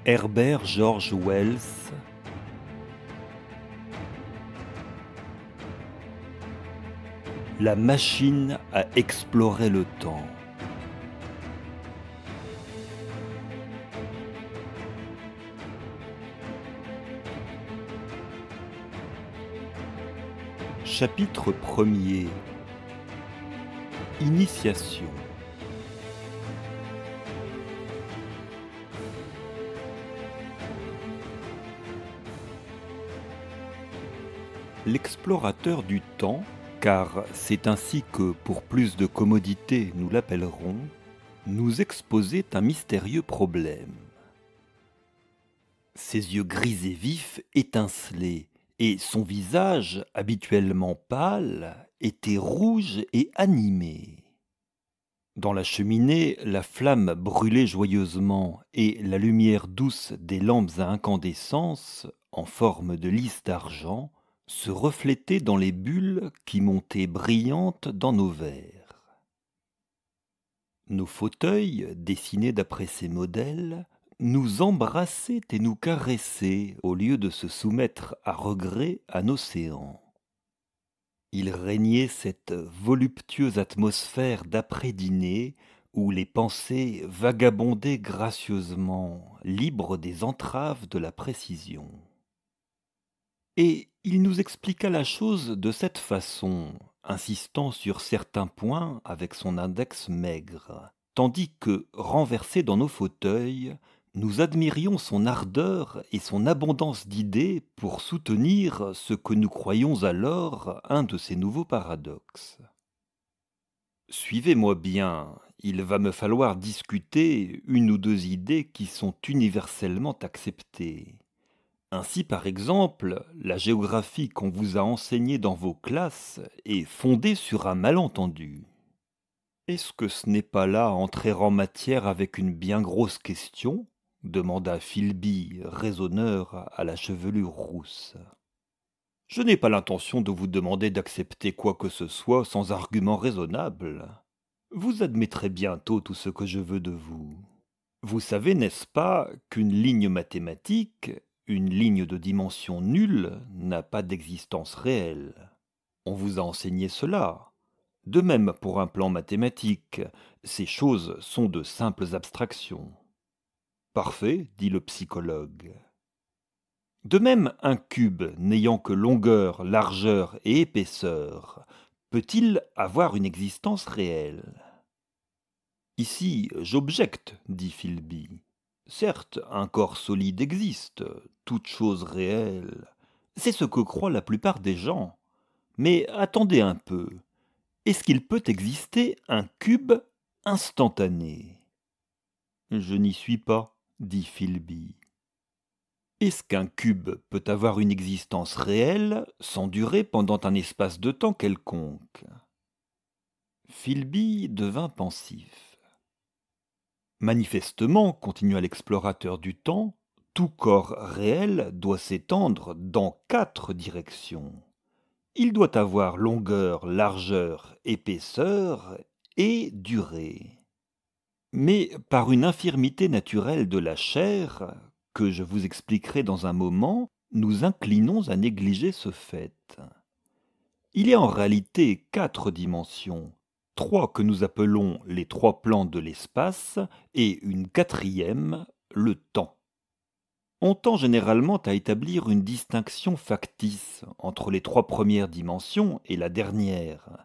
Herbert George Wells, La machine à explorer le temps. Chapitre 1er. Initiation. L'explorateur du temps, car c'est ainsi que, pour plus de commodité, nous l'appellerons, nous exposait un mystérieux problème. Ses yeux gris et vifs étincelaient, et son visage, habituellement pâle, était rouge et animé. Dans la cheminée, la flamme brûlait joyeusement, et la lumière douce des lampes à incandescence, en forme de lys d'argent, se reflétait dans les bulles qui montaient brillantes dans nos verres. Nos fauteuils, dessinés d'après ces modèles, nous embrassaient et nous caressaient au lieu de se soumettre à regret à l'océan. Il régnait cette voluptueuse atmosphère d'après-dîner où les pensées vagabondaient gracieusement, libres des entraves de la précision. Et il nous expliqua la chose de cette façon, insistant sur certains points avec son index maigre, tandis que, renversés dans nos fauteuils, nous admirions son ardeur et son abondance d'idées pour soutenir ce que nous croyions alors un de ces nouveaux paradoxes. Suivez-moi bien, il va me falloir discuter une ou deux idées qui sont universellement acceptées. Ainsi, par exemple, la géographie qu'on vous a enseignée dans vos classes est fondée sur un malentendu. Est-ce que ce n'est pas là entrer en matière avec une bien grosse question ? Demanda Philby, raisonneur à la chevelure rousse. Je n'ai pas l'intention de vous demander d'accepter quoi que ce soit sans argument raisonnable. Vous admettrez bientôt tout ce que je veux de vous. Vous savez, n'est-ce pas, qu'une ligne mathématique, une ligne de dimension nulle, n'a pas d'existence réelle. On vous a enseigné cela. De même pour un plan mathématique, ces choses sont de simples abstractions. Parfait, dit le psychologue. De même, un cube n'ayant que longueur, largeur et épaisseur, peut-il avoir une existence réelle ? Ici, j'objecte, dit Philby. Certes, un corps solide existe, toute chose réelle. C'est ce que croient la plupart des gens. Mais attendez un peu. Est-ce qu'il peut exister un cube instantané ? Je n'y suis pas, dit Philby. Est-ce qu'un cube peut avoir une existence réelle sans durer pendant un espace de temps quelconque ? Philby devint pensif. Manifestement, continua l'explorateur du temps, tout corps réel doit s'étendre dans 4 directions. Il doit avoir longueur, largeur, épaisseur et durée. Mais par une infirmité naturelle de la chair, que je vous expliquerai dans un moment, nous inclinons à négliger ce fait. Il y a en réalité 4 dimensions, 3 que nous appelons les 3 plans de l'espace et une 4e, le temps. On tend généralement à établir une distinction factice entre les 3 premières dimensions et la dernière,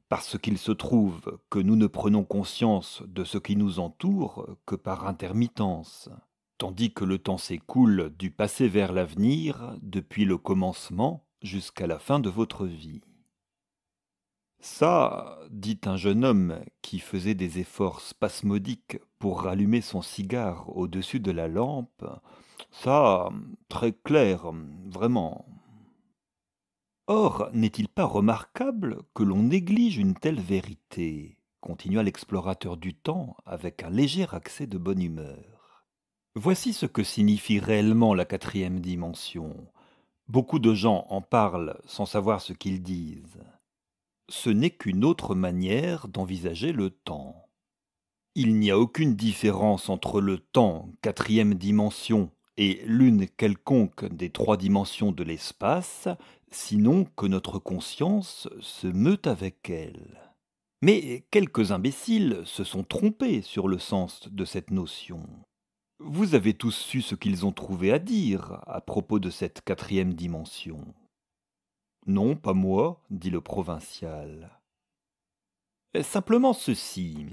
parce qu'il se trouve que nous ne prenons conscience de ce qui nous entoure que par intermittence, tandis que le temps s'écoule du passé vers l'avenir depuis le commencement jusqu'à la fin de votre vie. Ça, dit un jeune homme qui faisait des efforts spasmodiques pour rallumer son cigare au-dessus de la lampe, ça, très clair, vraiment. Or, n'est-il pas remarquable que l'on néglige une telle vérité ? Continua l'explorateur du temps avec un léger accès de bonne humeur. Voici ce que signifie réellement la 4e dimension. Beaucoup de gens en parlent sans savoir ce qu'ils disent. Ce n'est qu'une autre manière d'envisager le temps. Il n'y a aucune différence entre le temps, quatrième dimension, et l'une quelconque des trois dimensions de l'espace, sinon que notre conscience se meut avec elle. Mais quelques imbéciles se sont trompés sur le sens de cette notion. Vous avez tous su ce qu'ils ont trouvé à dire à propos de cette quatrième dimension. Non, pas moi, dit le provincial. Simplement ceci.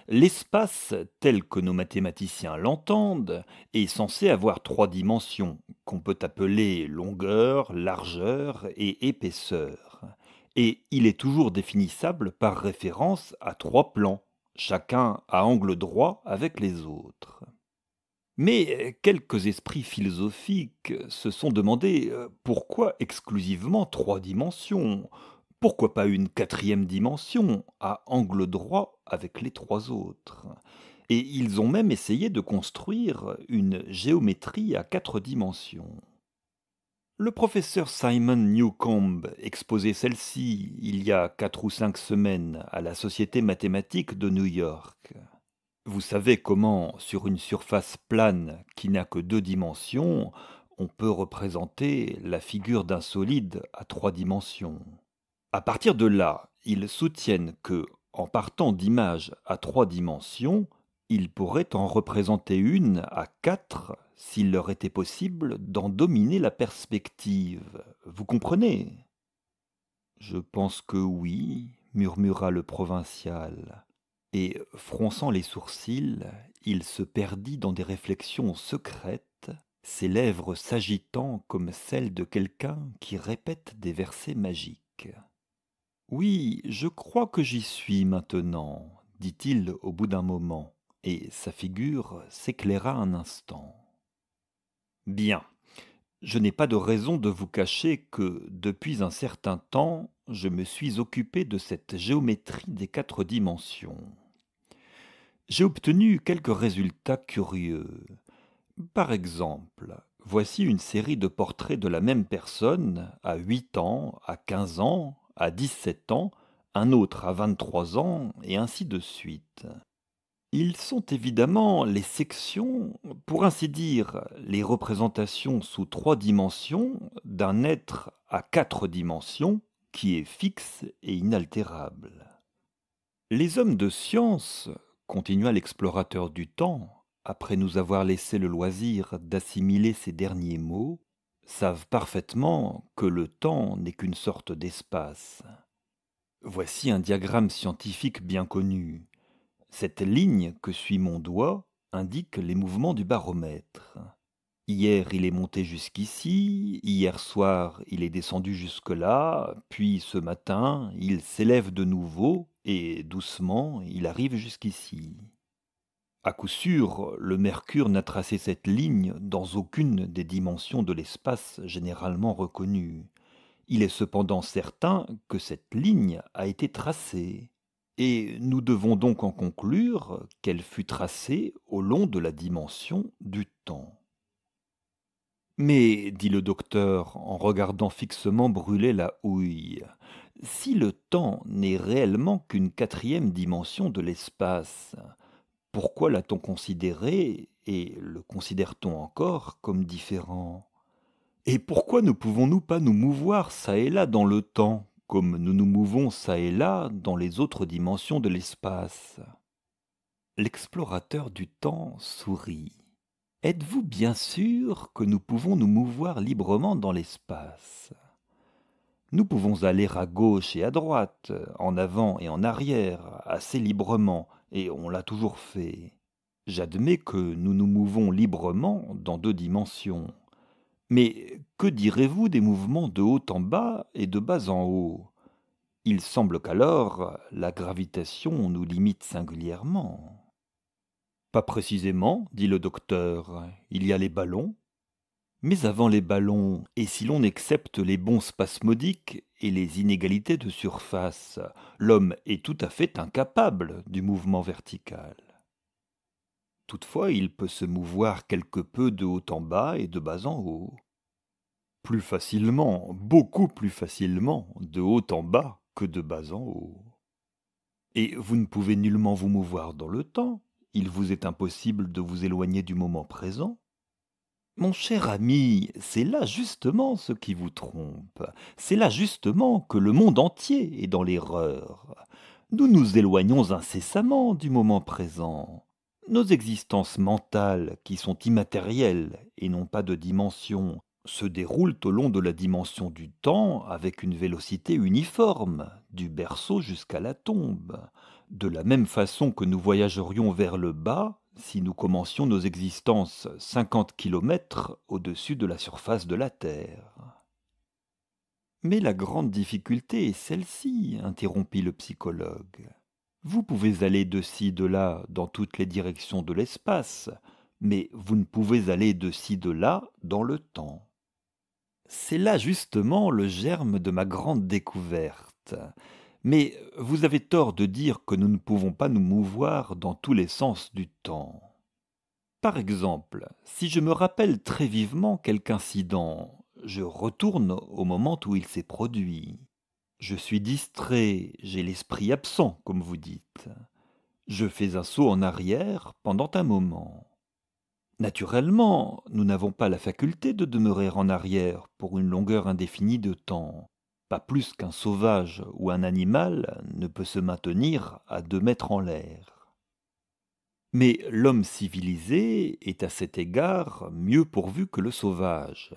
L'espace, tel que nos mathématiciens l'entendent, est censé avoir trois dimensions, qu'on peut appeler longueur, largeur et épaisseur. Et il est toujours définissable par référence à trois plans, chacun à angle droit avec les autres. Mais quelques esprits philosophiques se sont demandé pourquoi exclusivement trois dimensions? Pourquoi pas une quatrième dimension à angle droit avec les trois autres? Et ils ont même essayé de construire une géométrie à quatre dimensions. Le professeur Simon Newcomb exposait celle-ci il y a 4 ou 5 semaines à la Société mathématique de New York. Vous savez comment, sur une surface plane qui n'a que deux dimensions, on peut représenter la figure d'un solide à trois dimensions. À partir de là, ils soutiennent que, en partant d'images à trois dimensions, ils pourraient en représenter une à quatre s'il leur était possible d'en dominer la perspective. Vous comprenez? Je pense que oui, murmura le provincial. Et, fronçant les sourcils, il se perdit dans des réflexions secrètes, ses lèvres s'agitant comme celles de quelqu'un qui répète des versets magiques. Oui, je crois que j'y suis maintenant, dit-il au bout d'un moment, et sa figure s'éclaira un instant. Bien, je n'ai pas de raison de vous cacher que, depuis un certain temps, je me suis occupé de cette géométrie des quatre dimensions. J'ai obtenu quelques résultats curieux. Par exemple, voici une série de portraits de la même personne à 8 ans, à 15 ans, à 17 ans, un autre à 23 ans, et ainsi de suite. Ils sont évidemment les sections, pour ainsi dire, les représentations sous trois dimensions d'un être à quatre dimensions qui est fixe et inaltérable. Les hommes de science, continua l'explorateur du temps, après nous avoir laissé le loisir d'assimiler ces derniers mots, savent parfaitement que le temps n'est qu'une sorte d'espace. Voici un diagramme scientifique bien connu. Cette ligne que suit mon doigt indique les mouvements du baromètre. Hier, il est monté jusqu'ici, hier soir, il est descendu jusque-là, puis ce matin, il s'élève de nouveau, et doucement, il arrive jusqu'ici. À coup sûr, le mercure n'a tracé cette ligne dans aucune des dimensions de l'espace généralement reconnues. Il est cependant certain que cette ligne a été tracée, et nous devons donc en conclure qu'elle fut tracée au long de la dimension du temps. Mais, dit le docteur en regardant fixement brûler la houille, si le temps n'est réellement qu'une quatrième dimension de l'espace, pourquoi l'a-t-on considéré, et le considère-t-on encore, comme différent? Et pourquoi ne pouvons-nous pas nous mouvoir çà et là dans le temps, comme nous nous mouvons çà et là dans les autres dimensions de l'espace? L'explorateur du temps sourit. Êtes-vous bien sûr que nous pouvons nous mouvoir librement dans l'espace? Nous pouvons aller à gauche et à droite, en avant et en arrière, assez librement, et on l'a toujours fait. J'admets que nous nous mouvons librement dans deux dimensions. Mais que direz-vous des mouvements de haut en bas et de bas en haut? Il semble qu'alors la gravitation nous limite singulièrement. Pas précisément, dit le docteur, il y a les ballons. Mais avant les ballons, et si l'on accepte les bonds spasmodiques et les inégalités de surface, l'homme est tout à fait incapable du mouvement vertical. Toutefois, il peut se mouvoir quelque peu de haut en bas et de bas en haut. Plus facilement, beaucoup plus facilement, de haut en bas que de bas en haut. Et vous ne pouvez nullement vous mouvoir dans le temps. Il vous est impossible de vous éloigner du moment présent. Mon cher ami, c'est là justement ce qui vous trompe. C'est là justement que le monde entier est dans l'erreur. Nous nous éloignons incessamment du moment présent. Nos existences mentales, qui sont immatérielles et n'ont pas de dimension, se déroulent au long de la dimension du temps avec une vélocité uniforme, du berceau jusqu'à la tombe, de la même façon que nous voyagerions vers le bas si nous commencions nos existences 50 kilomètres au-dessus de la surface de la Terre. Mais la grande difficulté est celle-ci, interrompit le psychologue. Vous pouvez aller de ci, de là, dans toutes les directions de l'espace, mais vous ne pouvez aller de ci, de là, dans le temps. C'est là justement le germe de ma grande découverte. Mais vous avez tort de dire que nous ne pouvons pas nous mouvoir dans tous les sens du temps. Par exemple, si je me rappelle très vivement quelque incident, je retourne au moment où il s'est produit. Je suis distrait, j'ai l'esprit absent, comme vous dites. Je fais un saut en arrière pendant un moment. Naturellement, nous n'avons pas la faculté de demeurer en arrière pour une longueur indéfinie de temps, pas plus qu'un sauvage ou un animal ne peut se maintenir à 2 mètres en l'air. Mais l'homme civilisé est à cet égard mieux pourvu que le sauvage.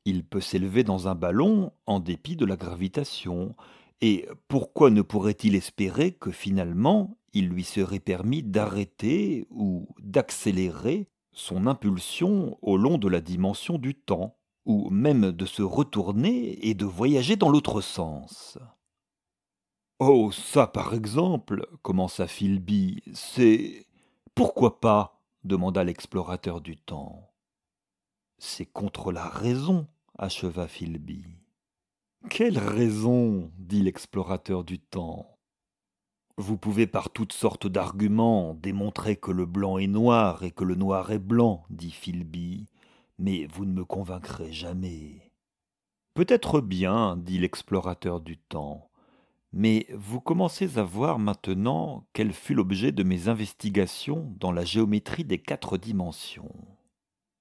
Il peut s'élever dans un ballon en dépit de la gravitation, et pourquoi ne pourrait-il espérer que finalement il lui serait permis d'arrêter ou d'accélérer son impulsion au long de la dimension du temps, ou même de se retourner et de voyager dans l'autre sens? Oh, ça par exemple, commença Philby, c'est... Pourquoi pas? Demanda l'explorateur du temps. C'est contre la raison, acheva Philby. Quelle raison? Dit l'explorateur du temps. Vous pouvez par toutes sortes d'arguments démontrer que le blanc est noir et que le noir est blanc, dit Philby, mais vous ne me convaincrez jamais. Peut-être bien, dit l'explorateur du temps, mais vous commencez à voir maintenant quel fut l'objet de mes investigations dans la géométrie des 4 dimensions.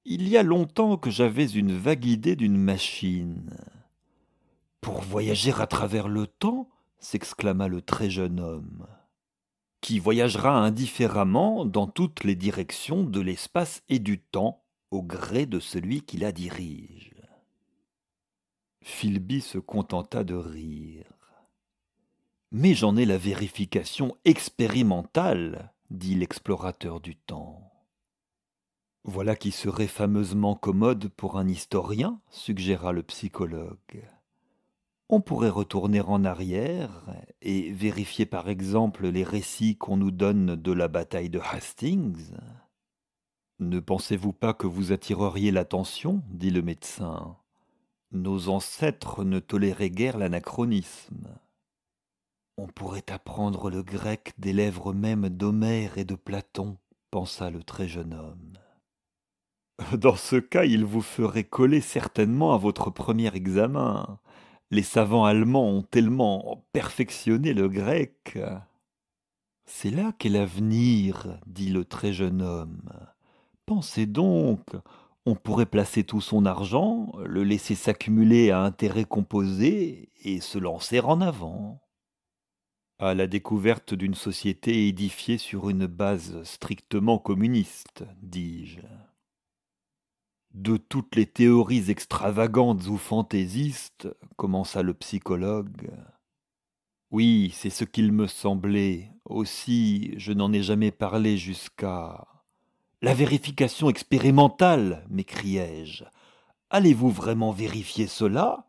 Il y a longtemps que j'avais une vague idée d'une machine. Pour voyager à travers le temps, s'exclama le très jeune homme, qui voyagera indifféremment dans toutes les directions de l'espace et du temps, au gré de celui qui la dirige. Philby se contenta de rire. Mais j'en ai la vérification expérimentale, dit l'explorateur du temps. Voilà qui serait fameusement commode pour un historien, suggéra le psychologue. On pourrait retourner en arrière et vérifier par exemple les récits qu'on nous donne de la bataille de Hastings. Ne pensez-vous pas que vous attireriez l'attention, dit le médecin. Nos ancêtres ne toléraient guère l'anachronisme. On pourrait apprendre le grec des lèvres même d'Homère et de Platon, pensa le très jeune homme. Dans ce cas, il vous ferait coller certainement à votre premier examen. Les savants allemands ont tellement perfectionné le grec. C'est là qu'est l'avenir, dit le très jeune homme. Pensez donc, on pourrait placer tout son argent, le laisser s'accumuler à intérêts composés et se lancer en avant. À la découverte d'une société édifiée sur une base strictement communiste, dis-je. De toutes les théories extravagantes ou fantaisistes, commença le psychologue. Oui, c'est ce qu'il me semblait. Aussi, je n'en ai jamais parlé jusqu'à... La vérification expérimentale, m'écriai-je. Allez-vous vraiment vérifier cela?